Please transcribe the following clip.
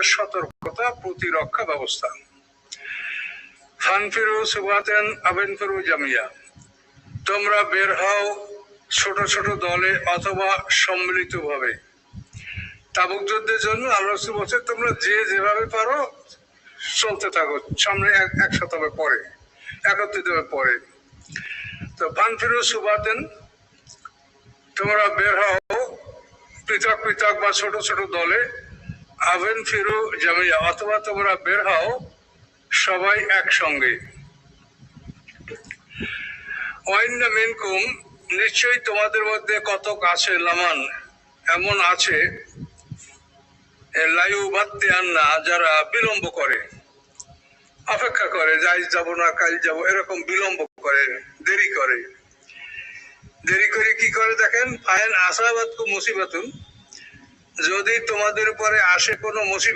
তোমাদের সতর্কতা প্রতিরক্ষা ব্যবস্থা। ফানফিরু সুবাতান আবেনফিরু জামিয়া, তোমরা বের হও ছোট ছোট দলে অথবা সম্মিলিতভাবে। তাবুক যুদ্ধের জন্য আল্লাহ রাসূল বলছে তোমরা যে যেভাবে পারো চলতে থাকো, সামনে একসাথে হবে, পরে একত্রিত হবে পরে। তো ফানফিরু সুবাতান, তোমরা বের হও পৃথক পৃথক বা ছোট ছোট দলে। আবেন ফিরু জামিয়া, অথবা তোমরা বের হও সবাই একসঙ্গে। ওয়াইন্না মিনকুম, নিশ্চয়ই তোমাদের মধ্যে কতক আছে, লামান এমন আছে, লাইউবাত্তিআন্না, যারা বিলম্ব করে, অপেক্ষা করে, যাই যাব না কাল যাব, এরকম বিলম্ব করে, দেরি করে। দেরি করে কি করে দেখেন, ফাইন আসাবাতকুম মুসিবাতুন, যদি তোমাদের উপরে আসে কোনো মুসিবত,